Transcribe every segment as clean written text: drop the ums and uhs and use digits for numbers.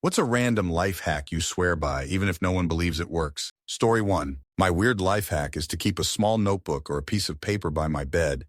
What's a random life hack you swear by, even if no one believes it works? Story 1. My weird life hack is to keep a small notebook or a piece of paper by my bed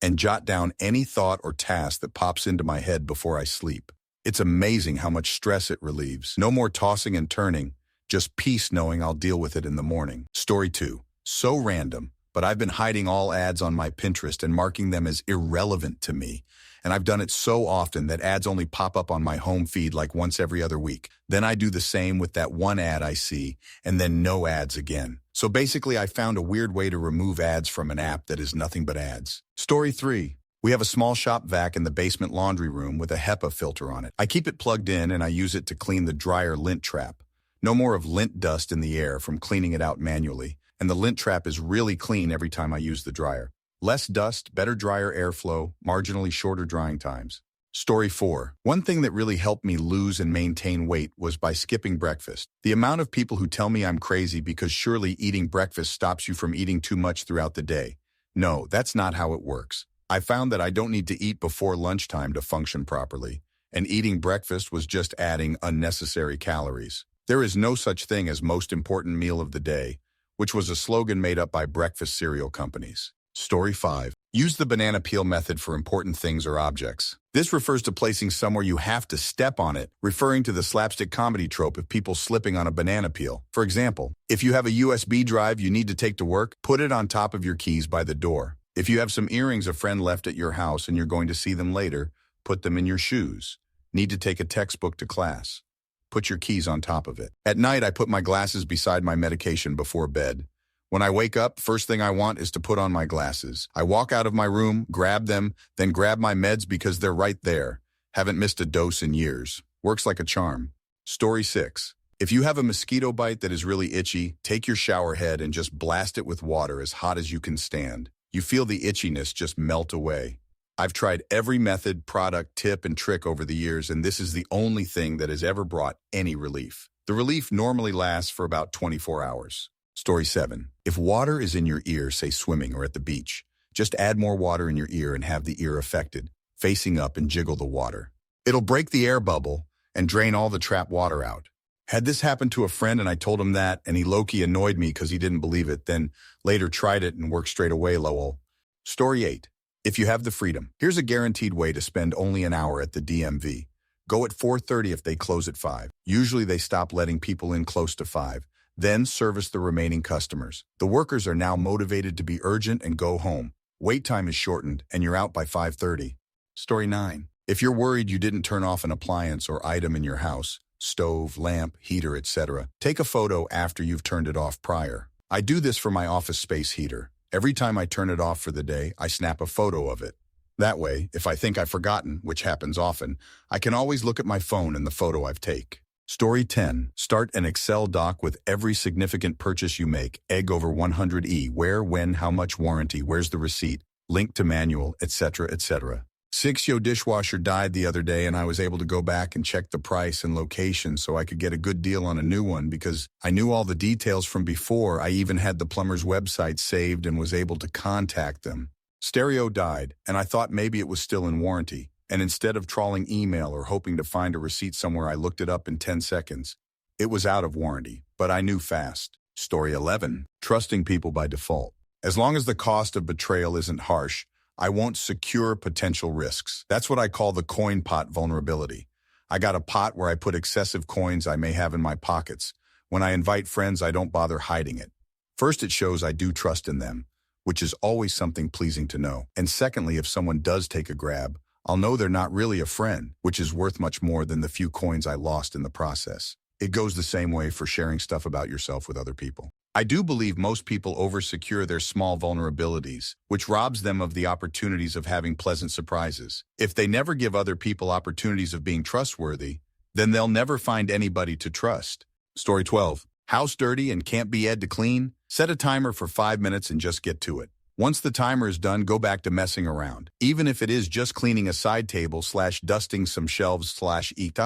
and jot down any thought or task that pops into my head before I sleep. It's amazing how much stress it relieves. No more tossing and turning, just peace knowing I'll deal with it in the morning. Story 2. So random, but I've been hiding all ads on my Pinterest and marking them as irrelevant to me. And I've done it so often that ads only pop up on my home feed like once every other week. Then I do the same with that one ad I see, and then no ads again. So basically, I found a weird way to remove ads from an app that is nothing but ads. Story 3. We have a small shop vac in the basement laundry room with a HEPA filter on it. I keep it plugged in and I use it to clean the dryer lint trap. No more of lint dust in the air from cleaning it out manually, and the lint trap is really clean every time I use the dryer. Less dust, better dryer airflow, marginally shorter drying times. Story 4. One thing that really helped me lose and maintain weight was by skipping breakfast. The amount of people who tell me I'm crazy because surely eating breakfast stops you from eating too much throughout the day. No, that's not how it works. I found that I don't need to eat before lunchtime to function properly, and eating breakfast was just adding unnecessary calories. There is no such thing as most important meal of the day, which was a slogan made up by breakfast cereal companies. Story 5. Use the banana peel method for important things or objects. This refers to placing somewhere you have to step on it, referring to the slapstick comedy trope of people slipping on a banana peel. For example, if you have a USB drive you need to take to work, put it on top of your keys by the door. If you have some earrings a friend left at your house and you're going to see them later, put them in your shoes. Need to take a textbook to class. Put your keys on top of it. At night, I put my glasses beside my medication before bed. When I wake up, first thing I want is to put on my glasses. I walk out of my room, grab them, then grab my meds because they're right there. Haven't missed a dose in years. Works like a charm. Story 6. If you have a mosquito bite that is really itchy, take your shower head and just blast it with water as hot as you can stand. You feel the itchiness just melt away. I've tried every method, product, tip, and trick over the years, and this is the only thing that has ever brought any relief. The relief normally lasts for about 24 hours. Story 7. If water is in your ear, say swimming or at the beach, just add more water in your ear and have the ear affected, facing up and jiggle the water. It'll break the air bubble and drain all the trapped water out. Had this happened to a friend and I told him that, and he low-key annoyed me because he didn't believe it, then later tried it and worked straight away, lol. Story 8. If you have the freedom, here's a guaranteed way to spend only an hour at the DMV. Go at 4:30 if they close at 5. Usually they stop letting people in close to 5. Then service the remaining customers. The workers are now motivated to be urgent and go home. Wait time is shortened and you're out by 5:30. Story 9. If you're worried you didn't turn off an appliance or item in your house, stove, lamp, heater, etc., take a photo after you've turned it off prior. I do this for my office space heater. Every time I turn it off for the day, I snap a photo of it. That way, if I think I've forgotten, which happens often, I can always look at my phone and the photo I've taken. Story 10. Start an Excel doc with every significant purchase you make. Egg over 100E. Where, when, how much warranty, where's the receipt, link to manual, etc., etc. 6. Yo dishwasher died the other day and I was able to go back and check the price and location so I could get a good deal on a new one because I knew all the details from before. I even had the plumber's website saved and was able to contact them. Stereo died and I thought maybe it was still in warranty. And instead of trawling email or hoping to find a receipt somewhere, I looked it up in 10 seconds. It was out of warranty, but I knew fast. Story 11. Trusting people by default. As long as the cost of betrayal isn't harsh, I won't secure potential risks. That's what I call the coin pot vulnerability. I got a pot where I put excessive coins I may have in my pockets. When I invite friends, I don't bother hiding it. First, it shows I do trust in them, which is always something pleasing to know. And secondly, if someone does take a grab, I'll know they're not really a friend, which is worth much more than the few coins I lost in the process. It goes the same way for sharing stuff about yourself with other people. I do believe most people over-secure their small vulnerabilities, which robs them of the opportunities of having pleasant surprises. If they never give other people opportunities of being trustworthy, then they'll never find anybody to trust. Story 12. House dirty and can't be had to clean? Set a timer for 5 minutes and just get to it. Once the timer is done, go back to messing around. Even if it is just cleaning a side table / dusting some shelves / eat.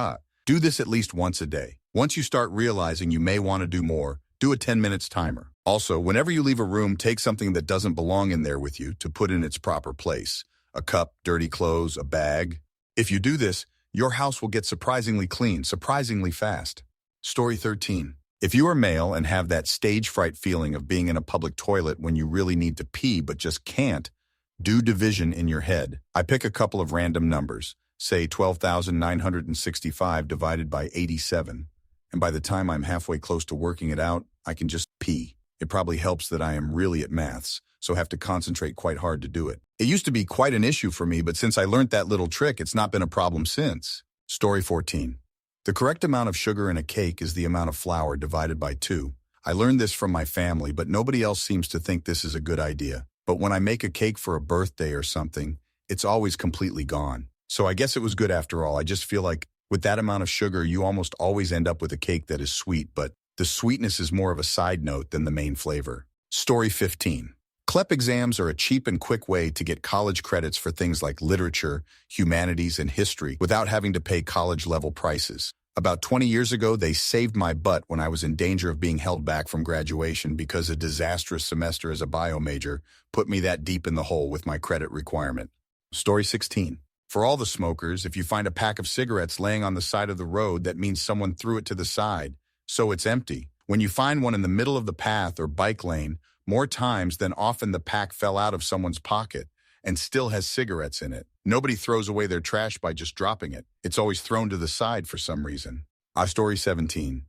Do this at least once a day. Once you start realizing you may want to do more, do a 10 minutes timer. Also, whenever you leave a room, take something that doesn't belong in there with you to put in its proper place. A cup, dirty clothes, a bag. If you do this, your house will get surprisingly clean, surprisingly fast. Story 13. If you are male and have that stage fright feeling of being in a public toilet when you really need to pee but just can't, do division in your head. I pick a couple of random numbers, say 12,965 divided by 87, and by the time I'm halfway close to working it out, I can just pee. It probably helps that I am really at maths, so have to concentrate quite hard to do it. It used to be quite an issue for me, but since I learned that little trick, it's not been a problem since. Story 14. The correct amount of sugar in a cake is the amount of flour divided by 2. I learned this from my family, but nobody else seems to think this is a good idea. But when I make a cake for a birthday or something, it's always completely gone. So I guess it was good after all. I just feel like with that amount of sugar, you almost always end up with a cake that is sweet, but the sweetness is more of a side note than the main flavor. Story 15. CLEP exams are a cheap and quick way to get college credits for things like literature, humanities, and history without having to pay college-level prices. About 20 years ago, they saved my butt when I was in danger of being held back from graduation because a disastrous semester as a bio major put me that deep in the hole with my credit requirement. Story 16. For all the smokers, if you find a pack of cigarettes laying on the side of the road, that means someone threw it to the side, so it's empty. When you find one in the middle of the path or bike lane, more times than often the pack fell out of someone's pocket and still has cigarettes in it. Nobody throws away their trash by just dropping it. It's always thrown to the side for some reason. Story 17.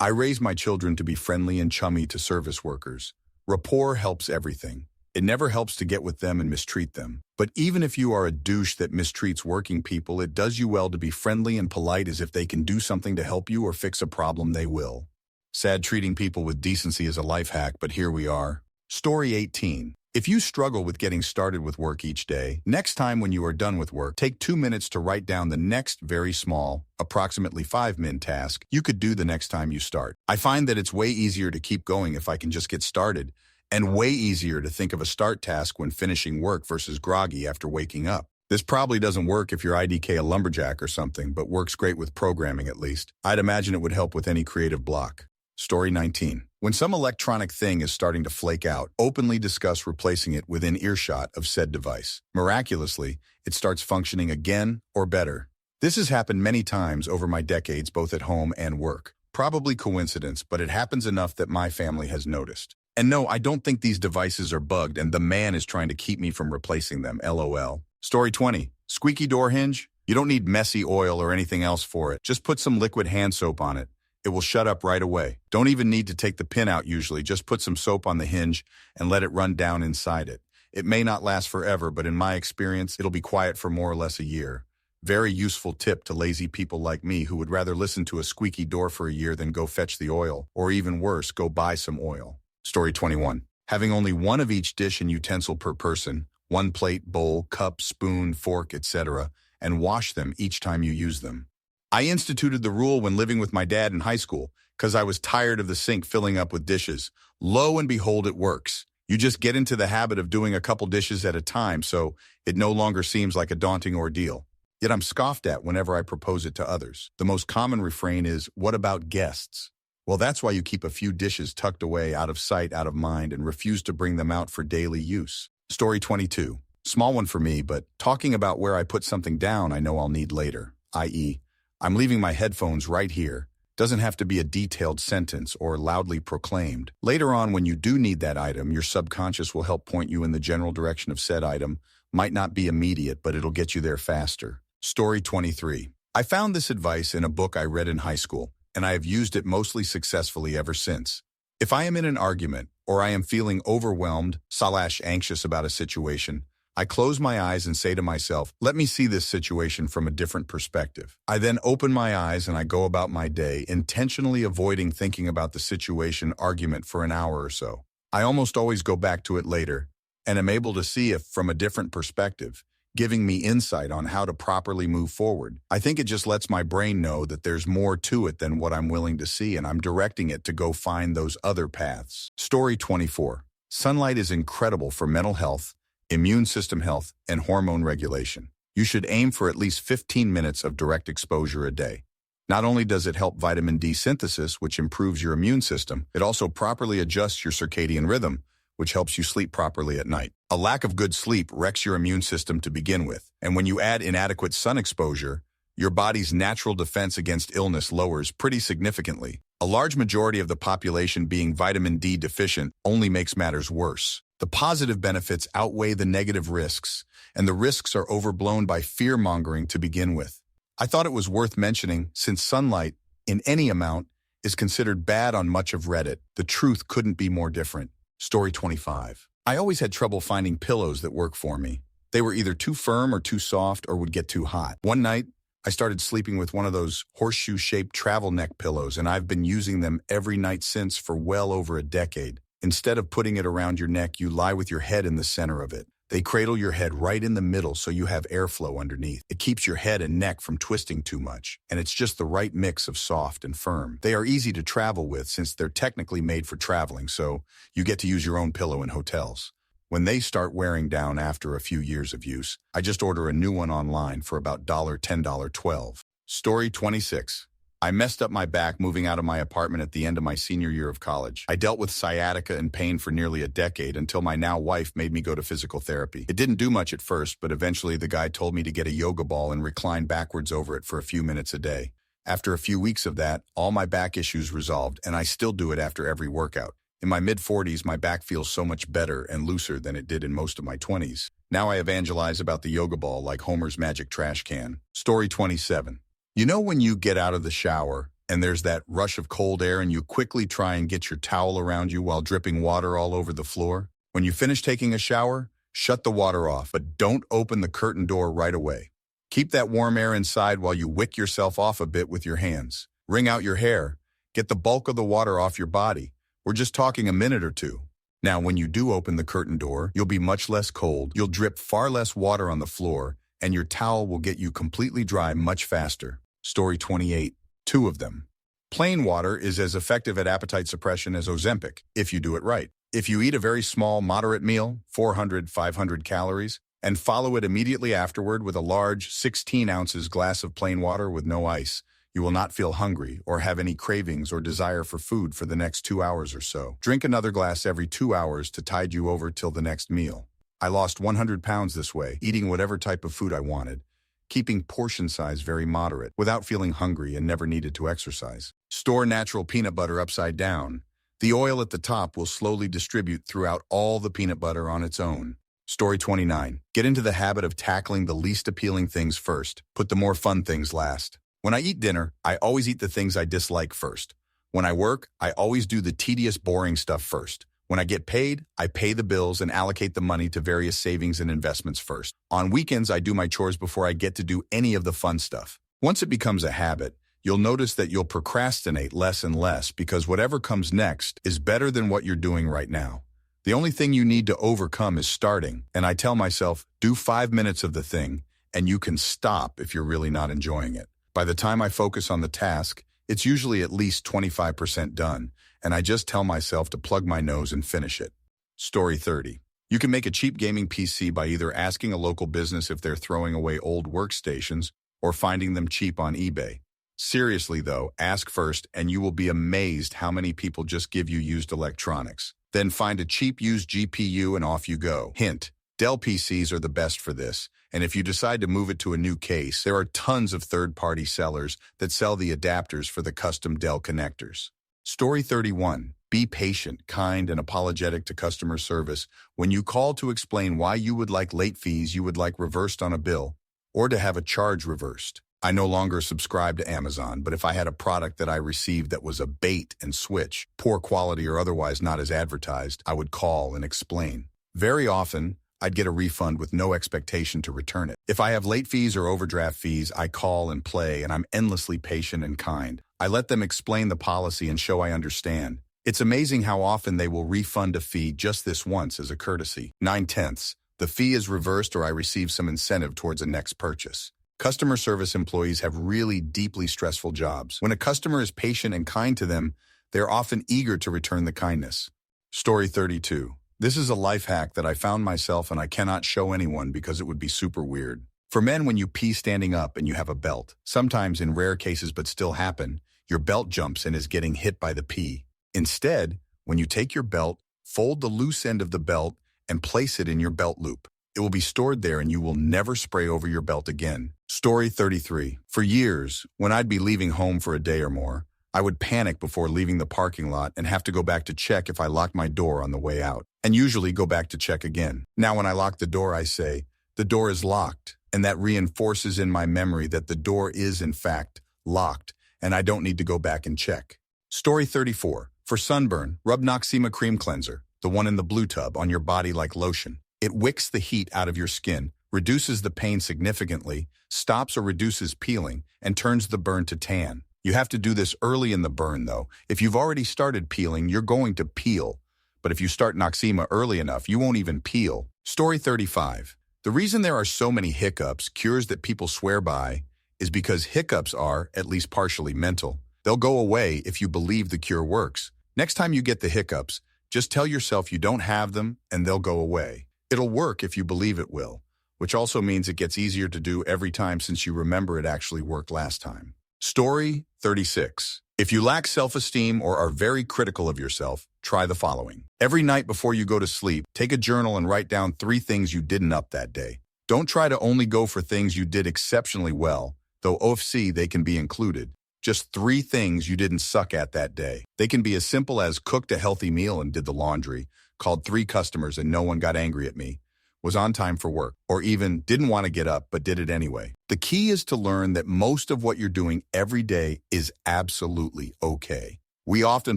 I raise my children to be friendly and chummy to service workers. Rapport helps everything. It never helps to get with them and mistreat them. But even if you are a douche that mistreats working people, it does you well to be friendly and polite, as if they can do something to help you or fix a problem, they will. Sad treating people with decency is a life hack, but here we are. Story 18. If you struggle with getting started with work each day, next time when you are done with work, take 2 minutes to write down the next very small, approximately 5-min task you could do the next time you start. I find that it's way easier to keep going if I can just get started, and way easier to think of a start task when finishing work versus groggy after waking up. This probably doesn't work if you're IDK a lumberjack or something, but works great with programming at least. I'd imagine it would help with any creative block. Story 19. When some electronic thing is starting to flake out, openly discuss replacing it within earshot of said device. Miraculously, it starts functioning again or better. This has happened many times over my decades, both at home and work. Probably coincidence, but it happens enough that my family has noticed. And no, I don't think these devices are bugged and the man is trying to keep me from replacing them, LOL. Story 20. Squeaky door hinge? You don't need messy oil or anything else for it. Just put some liquid hand soap on it. It will shut up right away. Don't even need to take the pin out usually. Just put some soap on the hinge and let it run down inside it. It may not last forever, but in my experience, it'll be quiet for more or less a year. Very useful tip to lazy people like me who would rather listen to a squeaky door for a year than go fetch the oil, or even worse, go buy some oil. Story 21. Having only one of each dish and utensil per person, one plate, bowl, cup, spoon, fork, etc., and wash them each time you use them. I instituted the rule when living with my dad in high school because I was tired of the sink filling up with dishes. Lo and behold, it works. You just get into the habit of doing a couple dishes at a time, so it no longer seems like a daunting ordeal. Yet I'm scoffed at whenever I propose it to others. The most common refrain is, "What about guests?" Well, that's why you keep a few dishes tucked away out of sight, out of mind, and refuse to bring them out for daily use. Story 22. Small one for me, but talking about where I put something down I know I'll need later, i.e., I'm leaving my headphones right here. Doesn't have to be a detailed sentence or loudly proclaimed. Later on, when you do need that item, your subconscious will help point you in the general direction of said item. Might not be immediate, but it'll get you there faster. Story 23. I found this advice in a book I read in high school, and I have used it mostly successfully ever since. If I am in an argument, or I am feeling overwhelmed / anxious about a situation, I close my eyes and say to myself, let me see this situation from a different perspective. I then open my eyes and I go about my day, intentionally avoiding thinking about the situation argument for an hour or so. I almost always go back to it later and am able to see it from a different perspective, giving me insight on how to properly move forward. I think it just lets my brain know that there's more to it than what I'm willing to see, and I'm directing it to go find those other paths. Story 24. Sunlight is incredible for mental health, immune system health, and hormone regulation. You should aim for at least 15 minutes of direct exposure a day. Not only does it help vitamin D synthesis, which improves your immune system, it also properly adjusts your circadian rhythm, which helps you sleep properly at night. A lack of good sleep wrecks your immune system to begin with, and when you add inadequate sun exposure, your body's natural defense against illness lowers pretty significantly. A large majority of the population being vitamin D deficient only makes matters worse. The positive benefits outweigh the negative risks, and the risks are overblown by fear-mongering to begin with. I thought it was worth mentioning, since sunlight, in any amount, is considered bad on much of Reddit. The truth couldn't be more different. Story 25. I always had trouble finding pillows that work for me. They were either too firm or too soft or would get too hot. One night, I started sleeping with one of those horseshoe-shaped travel neck pillows, and I've been using them every night since for well over a decade. Instead of putting it around your neck, you lie with your head in the center of it. They cradle your head right in the middle so you have airflow underneath. It keeps your head and neck from twisting too much, and it's just the right mix of soft and firm. They are easy to travel with since they're technically made for traveling, so you get to use your own pillow in hotels. When they start wearing down after a few years of use, I just order a new one online for about $10, $12. Story 26. I messed up my back moving out of my apartment at the end of my senior year of college. I dealt with sciatica and pain for nearly a decade until my now wife made me go to physical therapy. It didn't do much at first, but eventually the guy told me to get a yoga ball and recline backwards over it for a few minutes a day. After a few weeks of that, all my back issues resolved, and I still do it after every workout. In my mid-40s, my back feels so much better and looser than it did in most of my 20s. Now I evangelize about the yoga ball like Homer's magic trash can. Story 27. You know when you get out of the shower and there's that rush of cold air and you quickly try and get your towel around you while dripping water all over the floor? When you finish taking a shower, shut the water off, but don't open the curtain door right away. Keep that warm air inside while you wick yourself off a bit with your hands. Wring out your hair. Get the bulk of the water off your body. We're just talking a minute or two. Now, when you do open the curtain door, you'll be much less cold, you'll drip far less water on the floor, and your towel will get you completely dry much faster. Story 28. 2 of them. Plain water is as effective at appetite suppression as Ozempic, if you do it right. If you eat a very small, moderate meal, 400, 500 calories, and follow it immediately afterward with a large 16 ounces glass of plain water with no ice, you will not feel hungry or have any cravings or desire for food for the next 2 hours or so. Drink another glass every 2 hours to tide you over till the next meal. I lost 100 pounds this way, eating whatever type of food I wanted, keeping portion size very moderate, without feeling hungry and never needed to exercise. Store natural peanut butter upside down. The oil at the top will slowly distribute throughout all the peanut butter on its own. Story 29. Get into the habit of tackling the least appealing things first. Put the more fun things last. When I eat dinner, I always eat the things I dislike first. When I work, I always do the tedious, boring stuff first. When I get paid, I pay the bills and allocate the money to various savings and investments first. On weekends, I do my chores before I get to do any of the fun stuff. Once it becomes a habit, you'll notice that you'll procrastinate less and less because whatever comes next is better than what you're doing right now. The only thing you need to overcome is starting, and I tell myself, do 5 minutes of the thing, and you can stop if you're really not enjoying it. By the time I focus on the task, it's usually at least 25% done, and I just tell myself to plug my nose and finish it. Story 30. You can make a cheap gaming PC by either asking a local business if they're throwing away old workstations or finding them cheap on eBay. Seriously though, ask first and you will be amazed how many people just give you used electronics. Then find a cheap used GPU and off you go. Hint, Dell PCs are the best for this. And if you decide to move it to a new case, there are tons of third-party sellers that sell the adapters for the custom Dell connectors. Story 31. Be patient, kind, and apologetic to customer service when you call to explain why you would like late fees you would like reversed on a bill, or to have a charge reversed. I no longer subscribe to Amazon, but if I had a product that I received that was a bait and switch, poor quality or otherwise not as advertised, I would call and explain. Very often, I'd get a refund with no expectation to return it. If I have late fees or overdraft fees, I call and play, and I'm endlessly patient and kind. I let them explain the policy and show I understand. It's amazing how often they will refund a fee just this once as a courtesy. 9/10. The fee is reversed or I receive some incentive towards a next purchase. Customer service employees have really deeply stressful jobs. When a customer is patient and kind to them, they're often eager to return the kindness. Story 32. This is a life hack that I found myself and I cannot show anyone because it would be super weird. For men, when you pee standing up and you have a belt, sometimes in rare cases but still happen, your belt jumps and is getting hit by the pee. Instead, when you take your belt, fold the loose end of the belt and place it in your belt loop. It will be stored there and you will never spray over your belt again. Story 33. For years, when I'd be leaving home for a day or more, I would panic before leaving the parking lot and have to go back to check if I locked my door on the way out, and usually go back to check again. Now when I lock the door, I say, the door is locked, and that reinforces in my memory that the door is in fact locked, and I don't need to go back and check. Story 34. For sunburn, rub Noxzema Cream Cleanser, the one in the blue tub, on your body like lotion. It wicks the heat out of your skin, reduces the pain significantly, stops or reduces peeling, and turns the burn to tan. You have to do this early in the burn, though. If you've already started peeling, you're going to peel. But if you start Noxzema early enough, you won't even peel. Story 35. The reason there are so many hiccups, cures that people swear by, is because hiccups are, at least partially, mental. They'll go away if you believe the cure works. Next time you get the hiccups, just tell yourself you don't have them and they'll go away. It'll work if you believe it will, which also means it gets easier to do every time since you remember it actually worked last time. Story 36. If you lack self-esteem or are very critical of yourself, try the following. Every night before you go to sleep, take a journal and write down 3 things you didn't up that day. Don't try to only go for things you did exceptionally well, though OFC they can be included. Just 3 things you didn't suck at that day. They can be as simple as cooked a healthy meal and did the laundry, called 3 customers and no one got angry at me, was on time for work, or even didn't want to get up but did it anyway. The key is to learn that most of what you're doing every day is absolutely okay. We often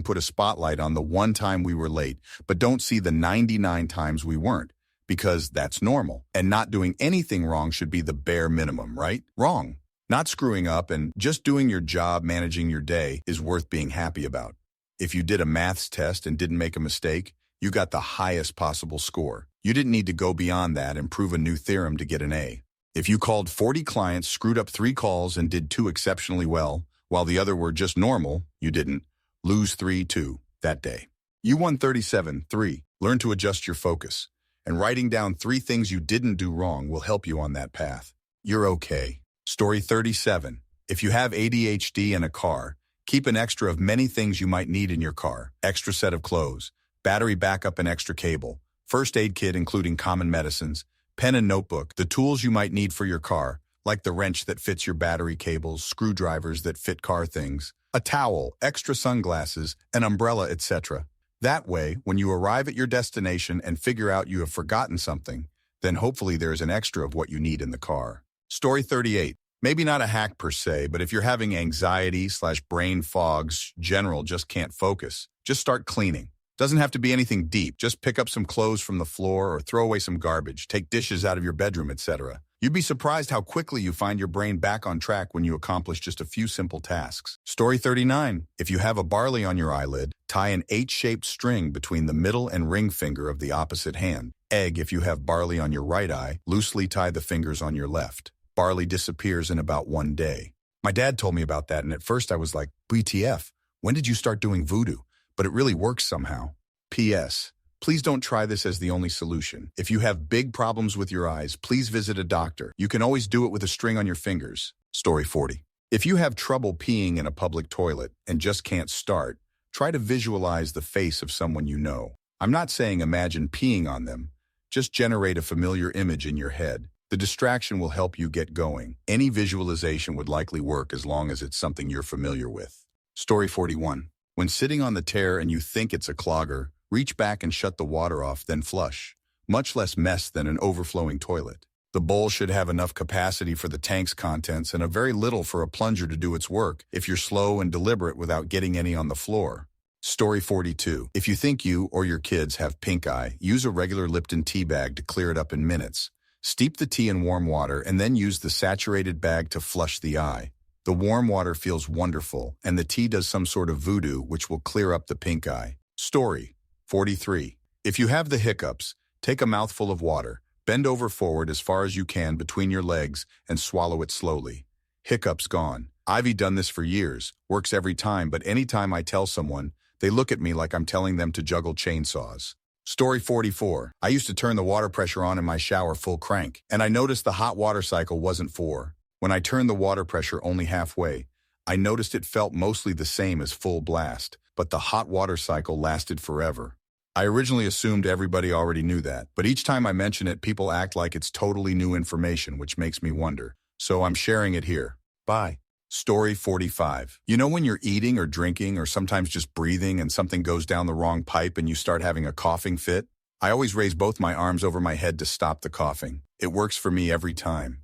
put a spotlight on the one time we were late, but don't see the 99 times we weren't, because that's normal. And not doing anything wrong should be the bare minimum, right? Wrong. Not screwing up and just doing your job, managing your day, is worth being happy about. If you did a maths test and didn't make a mistake, you got the highest possible score. You didn't need to go beyond that and prove a new theorem to get an A. If you called 40 clients, screwed up 3 calls, and did 2 exceptionally well, while the other were just normal, you didn't lose 3-2 that day. You won 37-3. Learn to adjust your focus. And writing down 3 things you didn't do wrong will help you on that path. You're okay. Story 37. If you have ADHD and a car, keep an extra of many things you might need in your car. Extra set of clothes, battery backup and extra cable, first aid kit including common medicines, pen and notebook, the tools you might need for your car, like the wrench that fits your battery cables, screwdrivers that fit car things, a towel, extra sunglasses, an umbrella, etc. That way, when you arrive at your destination and figure out you have forgotten something, then hopefully there's an extra of what you need in the car. Story 38. Maybe not a hack per se, but if you're having anxiety/brain fogs, general just can't focus, just start cleaning. Doesn't have to be anything deep. Just pick up some clothes from the floor or throw away some garbage, take dishes out of your bedroom, etc. You'd be surprised how quickly you find your brain back on track when you accomplish just a few simple tasks. Story 39. If you have a barley on your eyelid, tie an 8-shaped string between the middle and ring finger of the opposite hand. Egg, if you have barley on your right eye, loosely tie the fingers on your left. Barley disappears in about 1 day. My dad told me about that, and at first I was like, WTF, when did you start doing voodoo? But it really works somehow. P.S. Please don't try this as the only solution. If you have big problems with your eyes, please visit a doctor. You can always do it with a string on your fingers. Story 40. If you have trouble peeing in a public toilet and just can't start, try to visualize the face of someone you know. I'm not saying imagine peeing on them. Just generate a familiar image in your head. The distraction will help you get going. Any visualization would likely work as long as it's something you're familiar with. Story 41. When sitting on the tear and you think it's a clogger, reach back and shut the water off, then flush. Much less mess than an overflowing toilet. The bowl should have enough capacity for the tank's contents and a very little for a plunger to do its work if you're slow and deliberate without getting any on the floor. Story 42. If you think you or your kids have pink eye, use a regular Lipton tea bag to clear it up in minutes. Steep the tea in warm water and then use the saturated bag to flush the eye. The warm water feels wonderful, and the tea does some sort of voodoo which will clear up the pink eye. Story 43. If you have the hiccups, take a mouthful of water, bend over forward as far as you can between your legs, and swallow it slowly. Hiccups gone. I've done this for years, works every time, but anytime I tell someone, they look at me like I'm telling them to juggle chainsaws. Story 44. I used to turn the water pressure on in my shower full crank, and I noticed the hot water cycle wasn't for. When I turned the water pressure only halfway, I noticed it felt mostly the same as full blast, but the hot water cycle lasted forever. I originally assumed everybody already knew that, but each time I mention it, people act like it's totally new information, which makes me wonder. So I'm sharing it here. Bye. Story 45. You know when you're eating or drinking or sometimes just breathing and something goes down the wrong pipe and you start having a coughing fit? I always raise both my arms over my head to stop the coughing. It works for me every time.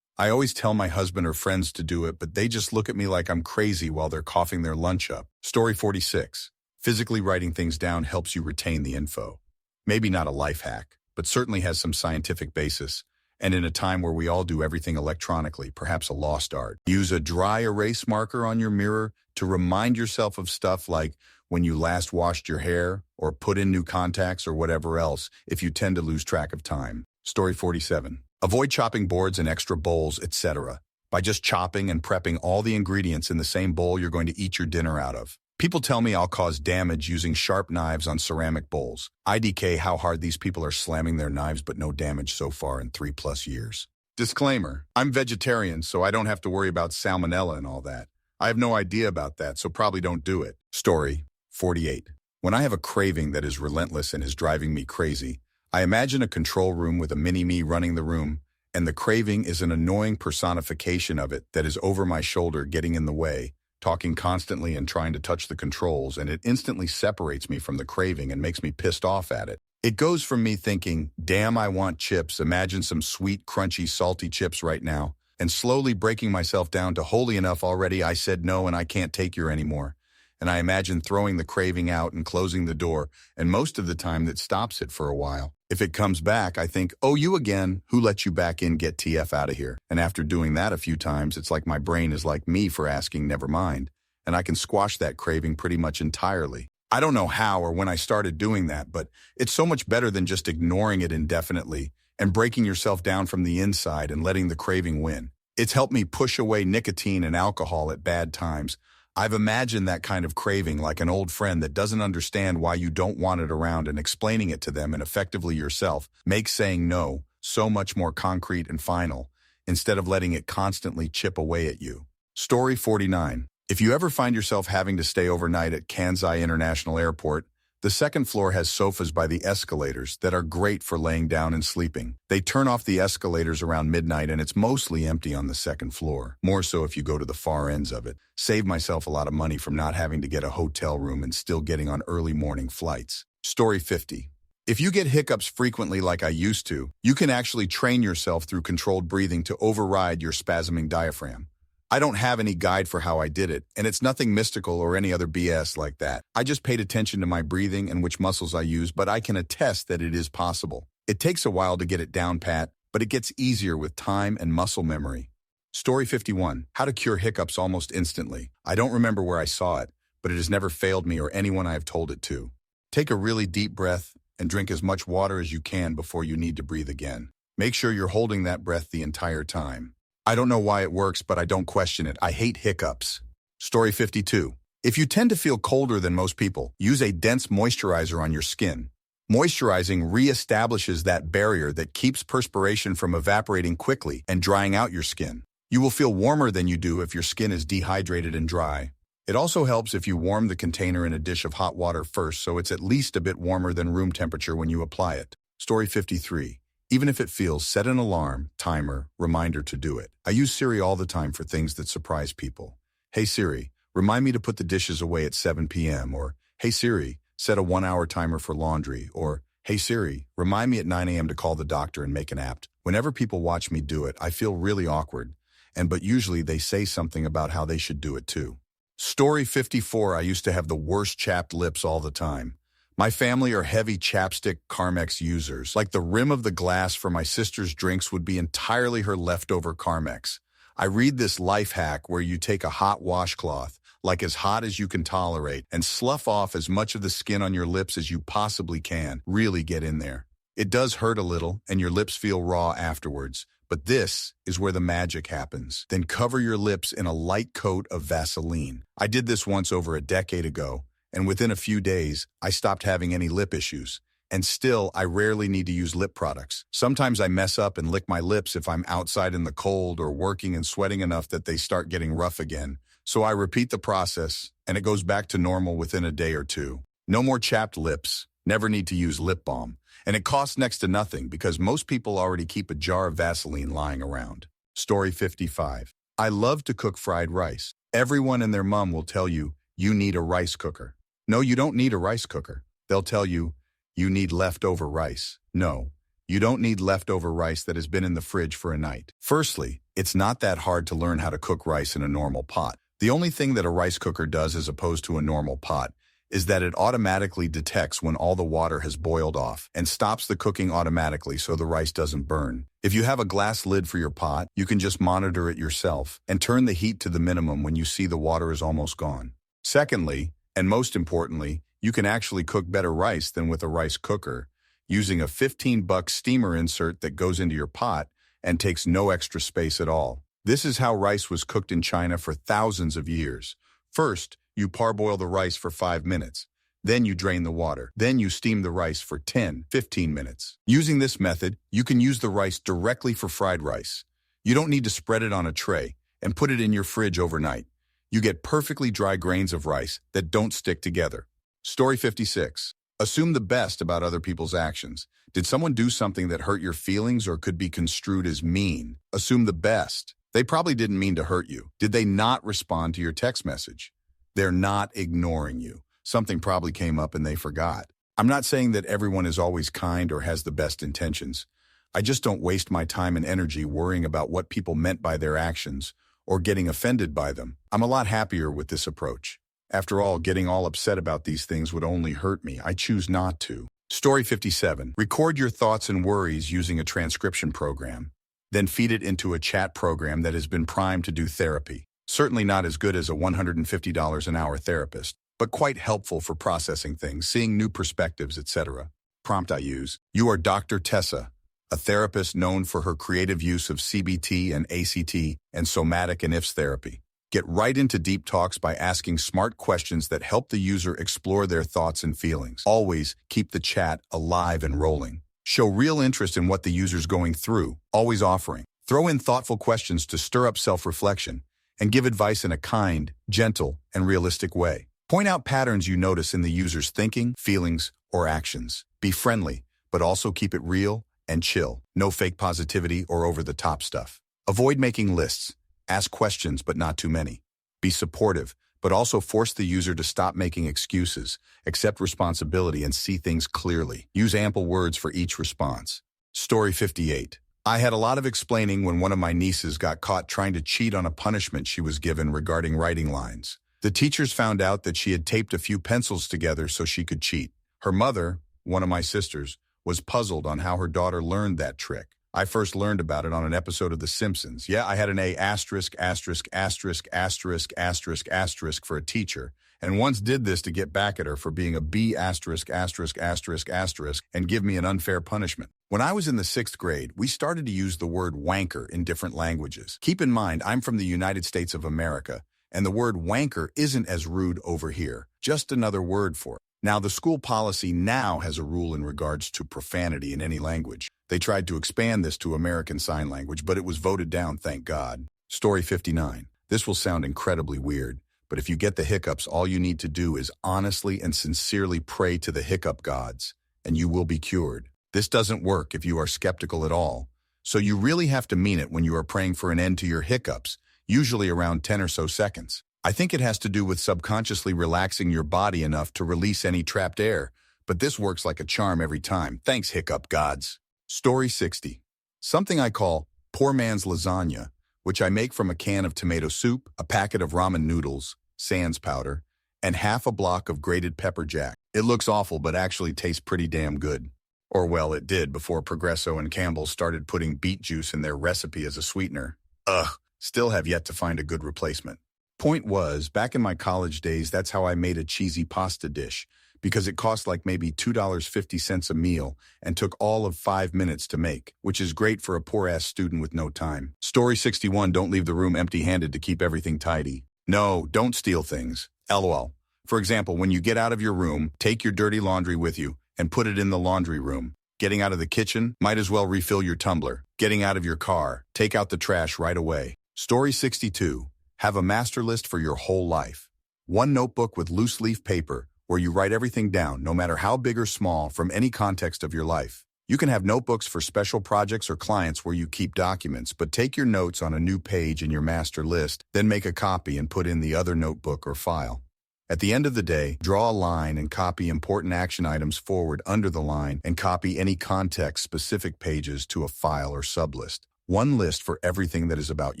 I always tell my husband or friends to do it, but they just look at me like I'm crazy while they're coughing their lunch up. Story 46. Physically writing things down helps you retain the info. Maybe not a life hack, but certainly has some scientific basis. And in a time where we all do everything electronically, perhaps a lost art. Use a dry erase marker on your mirror to remind yourself of stuff like when you last washed your hair or put in new contacts or whatever else if you tend to lose track of time. Story 47. Avoid chopping boards and extra bowls, etc. By just chopping and prepping all the ingredients in the same bowl you're going to eat your dinner out of. People tell me I'll cause damage using sharp knives on ceramic bowls. IDK how hard these people are slamming their knives, but no damage so far in 3+ years. Disclaimer, I'm vegetarian, so I don't have to worry about salmonella and all that. I have no idea about that, so probably don't do it. Story 48. When I have a craving that is relentless and is driving me crazy, I imagine a control room with a mini-me running the room, and the craving is an annoying personification of it that is over my shoulder getting in the way, talking constantly and trying to touch the controls, and it instantly separates me from the craving and makes me pissed off at it. It goes from me thinking, damn, I want chips, imagine some sweet, crunchy, salty chips right now, and slowly breaking myself down to holy enough already I said no and I can't take your anymore. And I imagine throwing the craving out and closing the door, and most of the time that stops it for a while. If it comes back, I think, oh, you again, who let you back in, get TF out of here. And after doing that a few times, it's like my brain is like me for asking never mind, and I can squash that craving pretty much entirely. I don't know how or when I started doing that, but it's so much better than just ignoring it indefinitely and breaking yourself down from the inside and letting the craving win. It's helped me push away nicotine and alcohol at bad times. I've imagined that kind of craving like an old friend that doesn't understand why you don't want it around, and explaining it to them and effectively yourself makes saying no so much more concrete and final instead of letting it constantly chip away at you. Story 49. If you ever find yourself having to stay overnight at Kansai International Airport, the second floor has sofas by the escalators that are great for laying down and sleeping. They turn off the escalators around midnight and it's mostly empty on the second floor. More so if you go to the far ends of it. Saved myself a lot of money from not having to get a hotel room and still getting on early morning flights. Story 50. If you get hiccups frequently like I used to, you can actually train yourself through controlled breathing to override your spasming diaphragm. I don't have any guide for how I did it, and it's nothing mystical or any other BS like that. I just paid attention to my breathing and which muscles I use, but I can attest that it is possible. It takes a while to get it down pat, but it gets easier with time and muscle memory. Story 51. How to cure hiccups almost instantly. I don't remember where I saw it, but it has never failed me or anyone I have told it to. Take a really deep breath and drink as much water as you can before you need to breathe again. Make sure you're holding that breath the entire time. I don't know why it works, but I don't question it. I hate hiccups. Story 52. If you tend to feel colder than most people, use a dense moisturizer on your skin. Moisturizing reestablishes that barrier that keeps perspiration from evaporating quickly and drying out your skin. You will feel warmer than you do if your skin is dehydrated and dry. It also helps if you warm the container in a dish of hot water first, so it's at least a bit warmer than room temperature when you apply it. Story 53. Even if it feels, set an alarm, timer, reminder to do it. I use Siri all the time for things that surprise people. Hey Siri, remind me to put the dishes away at 7 p.m. Or, hey Siri, set a 1-hour timer for laundry. Or, hey Siri, remind me at 9 a.m. to call the doctor and make an app. Whenever people watch me do it, I feel really awkward. But usually they say something about how they should do it too. Story 54. I used to have the worst chapped lips all the time. My family are heavy chapstick Carmex users. Like the rim of the glass for my sister's drinks would be entirely her leftover Carmex. I read this life hack where you take a hot washcloth, like as hot as you can tolerate, and slough off as much of the skin on your lips as you possibly can. Really get in there. It does hurt a little, and your lips feel raw afterwards. But this is where the magic happens. Then cover your lips in a light coat of Vaseline. I did this once over a decade ago, and within a few days, I stopped having any lip issues. And still, I rarely need to use lip products. Sometimes I mess up and lick my lips if I'm outside in the cold or working and sweating enough that they start getting rough again. So I repeat the process, and it goes back to normal within a day or two. No more chapped lips, Never need to use lip balm. And it costs next to nothing because most people already keep a jar of Vaseline lying around. Story 55. I love to cook fried rice. Everyone and their mom will tell you, you need a rice cooker. No, you don't need a rice cooker. They'll tell you, you need leftover rice. No, you don't need leftover rice that has been in the fridge for a night. Firstly, it's not that hard to learn how to cook rice in a normal pot. The only thing that a rice cooker does as opposed to a normal pot is that it automatically detects when all the water has boiled off and stops the cooking automatically so the rice doesn't burn. If you have a glass lid for your pot, you can just monitor it yourself and turn the heat to the minimum when you see the water is almost gone. Secondly, and most importantly, you can actually cook better rice than with a rice cooker using a $15 steamer insert that goes into your pot and takes no extra space at all. This is how rice was cooked in China for thousands of years. First, you parboil the rice for 5 minutes. Then you drain the water. Then you steam the rice for 10-15 minutes. Using this method, you can use the rice directly for fried rice. You don't need to spread it on a tray and put it in your fridge overnight. You get perfectly dry grains of rice that don't stick together. Story 56. Assume the best about other people's actions. Did someone do something that hurt your feelings or could be construed as mean? Assume the best. They probably didn't mean to hurt you. Did they not respond to your text message? They're not ignoring you. Something probably came up and they forgot. I'm not saying that everyone is always kind or has the best intentions. I just don't waste my time and energy worrying about what people meant by their actions or getting offended by them. I'm a lot happier with this approach. After all, getting all upset about these things would only hurt me. I choose not to. Story 57. Record your thoughts and worries using a transcription program. Then feed it into a chat program that has been primed to do therapy. Certainly not as good as a $150 an hour therapist, but quite helpful for processing things, seeing new perspectives, etc. Prompt I use: you are Dr. Tessa, a therapist known for her creative use of CBT and ACT and somatic and IFS therapy. Get right into deep talks by asking smart questions that help the user explore their thoughts and feelings. Always keep the chat alive and rolling. Show real interest in what the user's going through, always offering. Throw in thoughtful questions to stir up self-reflection, and give advice in a kind, gentle, and realistic way. Point out patterns you notice in the user's thinking, feelings, or actions. Be friendly, but also keep it real and chill. No fake positivity or over-the-top stuff. Avoid making lists. Ask questions, but not too many. Be supportive, but also force the user to stop making excuses, accept responsibility, and see things clearly. Use ample words for each response. Story 58. I had a lot of explaining when one of my nieces got caught trying to cheat on a punishment she was given regarding writing lines. The teachers found out that she had taped a few pencils together so she could cheat. Her mother, one of my sisters, was puzzled on how her daughter learned that trick. I first learned about it on an episode of The Simpsons. Yeah, I had an A asterisk, asterisk, asterisk, asterisk, asterisk, asterisk for a teacher, and once did this to get back at her for being a B asterisk, asterisk, asterisk, asterisk, and give me an unfair punishment. When I was in the 6th grade, we started to use the word wanker in different languages. Keep in mind, I'm from the United States of America, and the word wanker isn't as rude over here, just another word for it. Now, the school policy now has a rule in regards to profanity in any language. They tried to expand this to American Sign Language, but it was voted down, thank God. Story 59. This will sound incredibly weird, but if you get the hiccups, all you need to do is honestly and sincerely pray to the hiccup gods, and you will be cured. This doesn't work if you are skeptical at all, so you really have to mean it when you are praying for an end to your hiccups, usually around 10 or so seconds. I think it has to do with subconsciously relaxing your body enough to release any trapped air, but this works like a charm every time. Thanks, hiccup gods. Story 60. Something I call poor man's lasagna, which I make from a can of tomato soup, a packet of ramen noodles, sans powder, and half a block of grated pepper jack. It looks awful, but actually tastes pretty damn good. Or well, it did before Progresso and Campbell's started putting beet juice in their recipe as a sweetener. Ugh, still have yet to find a good replacement. Point was, back in my college days, that's how I made a cheesy pasta dish, because it cost like maybe $2.50 a meal and took all of 5 minutes to make, which is great for a poor-ass student with no time. Story 61, don't leave the room empty-handed to keep everything tidy. No, don't steal things. LOL. For example, when you get out of your room, take your dirty laundry with you and put it in the laundry room. Getting out of the kitchen, might as well refill your tumbler. Getting out of your car, take out the trash right away. Story 62. Have a master list for your whole life. One notebook with loose leaf paper, where you write everything down, no matter how big or small, from any context of your life. You can have notebooks for special projects or clients where you keep documents, but take your notes on a new page in your master list, then make a copy and put in the other notebook or file. At the end of the day, draw a line and copy important action items forward under the line and copy any context-specific pages to a file or sublist. One list for everything that is about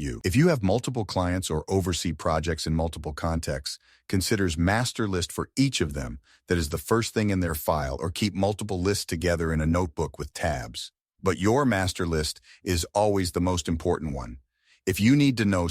you. If you have multiple clients or oversee projects in multiple contexts, consider master list for each of them that is the first thing in their file, or keep multiple lists together in a notebook with tabs. But your master list is always the most important one. If you need to know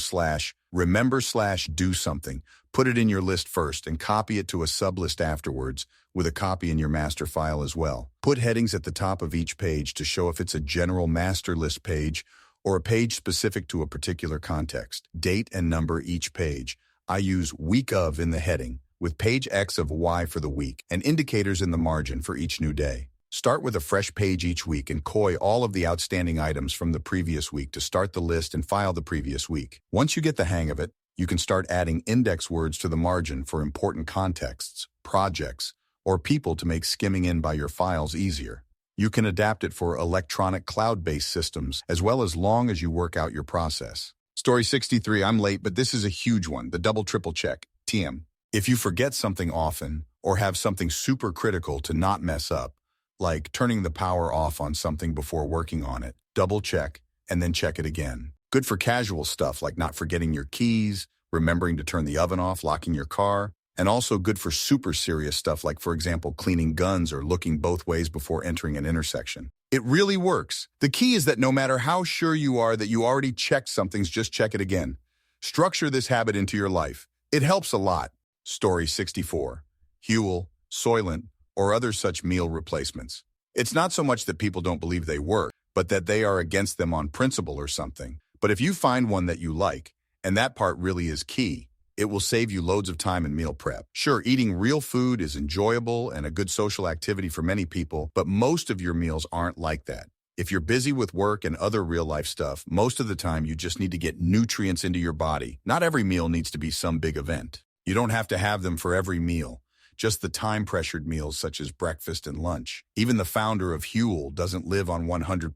/remember/do something, put it in your list first and copy it to a sublist afterwards with a copy in your master file as well. Put headings at the top of each page to show if it's a general master list page or a page specific to a particular context. Date and number each page. I use week of in the heading, with page X of Y for the week, and indicators in the margin for each new day. Start with a fresh page each week and COI all of the outstanding items from the previous week to start the list and file the previous week. Once you get the hang of it, you can start adding index words to the margin for important contexts, projects, or people to make skimming in by your files easier. You can adapt it for electronic cloud-based systems as long as you work out your process. Story 63, I'm late, but this is a huge one, the double-triple check, TM. If you forget something often or have something super critical to not mess up, like turning the power off on something before working on it, double check and then check it again. Good for casual stuff like not forgetting your keys, remembering to turn the oven off, locking your car, and also good for super serious stuff like, for example, cleaning guns or looking both ways before entering an intersection. It really works. The key is that no matter how sure you are that you already checked something, just check it again. Structure this habit into your life. It helps a lot. Story 64. Huel, Soylent, or other such meal replacements. It's not so much that people don't believe they work, but that they are against them on principle or something. But if you find one that you like, and that part really is key, it will save you loads of time in meal prep. Sure, eating real food is enjoyable and a good social activity for many people, but most of your meals aren't like that. If you're busy with work and other real-life stuff, most of the time you just need to get nutrients into your body. Not every meal needs to be some big event. You don't have to have them for every meal, just the time-pressured meals such as breakfast and lunch. Even the founder of Huel doesn't live on 100%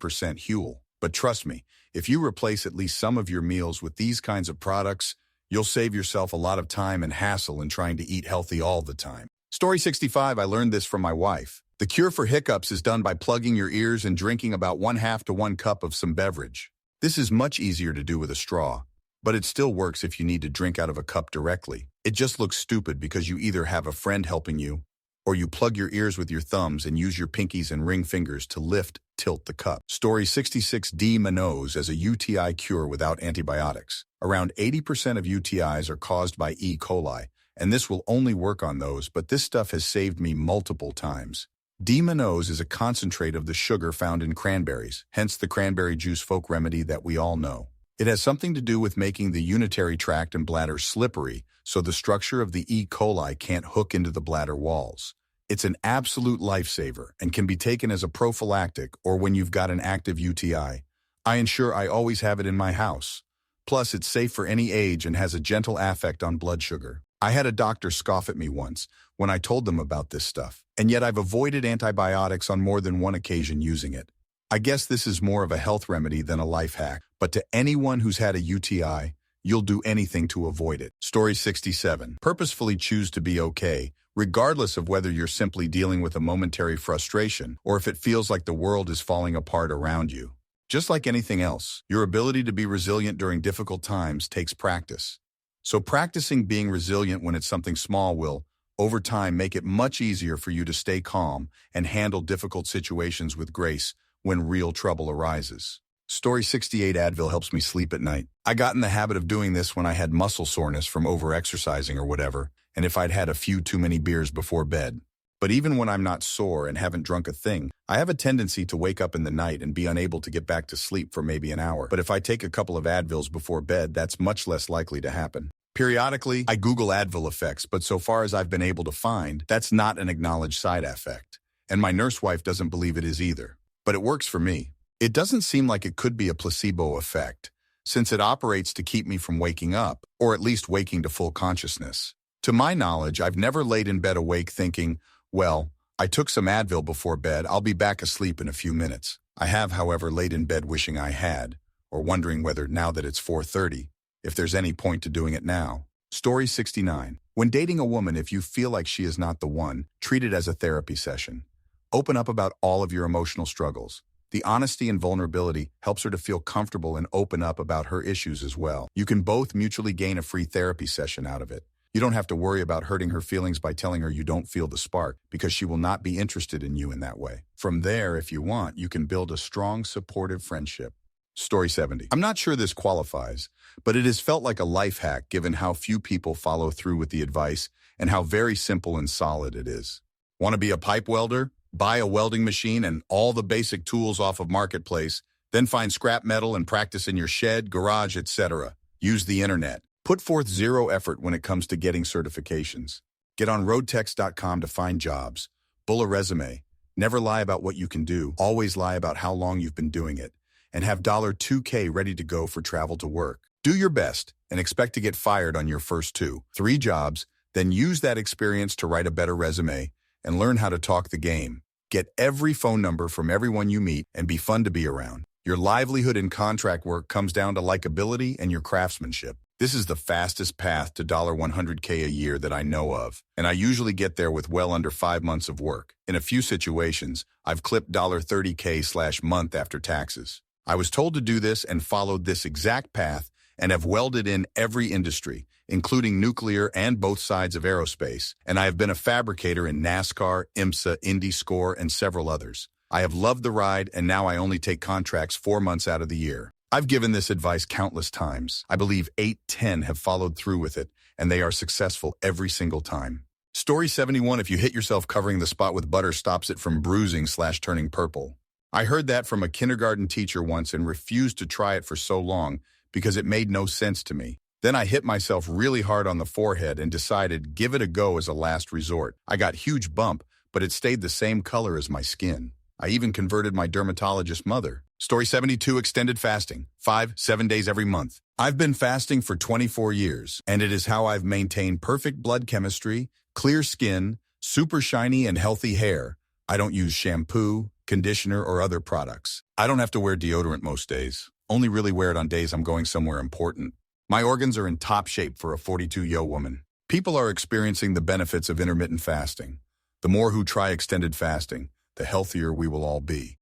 Huel. But trust me, if you replace at least some of your meals with these kinds of products, you'll save yourself a lot of time and hassle in trying to eat healthy all the time. Story 65, I learned this from my wife. The cure for hiccups is done by plugging your ears and drinking about 1/2 to 1 cup of some beverage. This is much easier to do with a straw, but it still works if you need to drink out of a cup directly. It just looks stupid because you either have a friend helping you, or you plug your ears with your thumbs and use your pinkies and ring fingers to tilt the cup. Story 66, D-Manoz as a UTI cure without antibiotics. Around 80% of UTIs are caused by E. coli, and this will only work on those, but this stuff has saved me multiple times. D-Manoz is a concentrate of the sugar found in cranberries, hence the cranberry juice folk remedy that we all know. It has something to do with making the urinary tract and bladder slippery, so the structure of the E. coli can't hook into the bladder walls. It's an absolute lifesaver and can be taken as a prophylactic or when you've got an active UTI. I ensure I always have it in my house. Plus, it's safe for any age and has a gentle affect on blood sugar. I had a doctor scoff at me once when I told them about this stuff, and yet I've avoided antibiotics on more than one occasion using it. I guess this is more of a health remedy than a life hack, but to anyone who's had a UTI, you'll do anything to avoid it. Story 67. Purposefully choose to be okay, regardless of whether you're simply dealing with a momentary frustration or if it feels like the world is falling apart around you. Just like anything else, your ability to be resilient during difficult times takes practice. So practicing being resilient when it's something small will, over time, make it much easier for you to stay calm and handle difficult situations with grace when real trouble arises. Story 68, Advil helps me sleep at night. I got in the habit of doing this when I had muscle soreness from over-exercising or whatever, and if I'd had a few too many beers before bed. But even when I'm not sore and haven't drunk a thing, I have a tendency to wake up in the night and be unable to get back to sleep for maybe an hour. But if I take a couple of Advils before bed, that's much less likely to happen. Periodically, I Google Advil effects, but so far as I've been able to find, that's not an acknowledged side effect. And my nurse wife doesn't believe it is either. But it works for me. It doesn't seem like it could be a placebo effect, since it operates to keep me from waking up, or at least waking to full consciousness. To my knowledge, I've never laid in bed awake thinking, well, I took some Advil before bed, I'll be back asleep in a few minutes. I have, however, laid in bed wishing I had, or wondering whether now that it's 4:30, if there's any point to doing it now. Story 69. When dating a woman, if you feel like she is not the one, treat it as a therapy session. Open up about all of your emotional struggles. The honesty and vulnerability helps her to feel comfortable and open up about her issues as well. You can both mutually gain a free therapy session out of it. You don't have to worry about hurting her feelings by telling her you don't feel the spark, because she will not be interested in you in that way. From there, if you want, you can build a strong, supportive friendship. Story 70. I'm not sure this qualifies, but it has felt like a life hack given how few people follow through with the advice and how very simple and solid it is. Want to be a pipe welder? Buy a welding machine and all the basic tools off of Marketplace, then find scrap metal and practice in your shed, garage, etc. Use the internet. Put forth zero effort when it comes to getting certifications. Get on roadtex.com to find jobs. Bull a resume. Never lie about what you can do. Always lie about how long you've been doing it. And have $2K ready to go for travel to work. Do your best and expect to get fired on your first 2-3 jobs, then use that experience to write a better resume and learn how to talk the game. Get every phone number from everyone you meet and be fun to be around. Your livelihood in contract work comes down to likability and your craftsmanship. This is the fastest path to $100K a year that I know of, and I usually get there with well under 5 months of work. In a few situations, I've clipped $30K/month after taxes. I was told to do this and followed this exact path and have welded in every industry, including nuclear and both sides of aerospace, and I have been a fabricator in NASCAR, IMSA, IndyScore, and several others. I have loved the ride, and now I only take contracts 4 months out of the year. I've given this advice countless times. I believe 8-10 have followed through with it, and they are successful every single time. Story 71. If you hit yourself, covering the spot with butter stops it from bruising/turning purple. I heard that from a kindergarten teacher once and refused to try it for so long because it made no sense to me. Then I hit myself really hard on the forehead and decided give it a go as a last resort. I got huge bump, but it stayed the same color as my skin. I even converted my dermatologist mother. Story 72. Extended fasting. 5-7 days every month. I've been fasting for 24 years, and it is how I've maintained perfect blood chemistry, clear skin, super shiny and healthy hair. I don't use shampoo, conditioner, or other products. I don't have to wear deodorant most days. Only really wear it on days I'm going somewhere important. My organs are in top shape for a 42-year woman. People are experiencing the benefits of intermittent fasting. The more who try extended fasting, the healthier we will all be.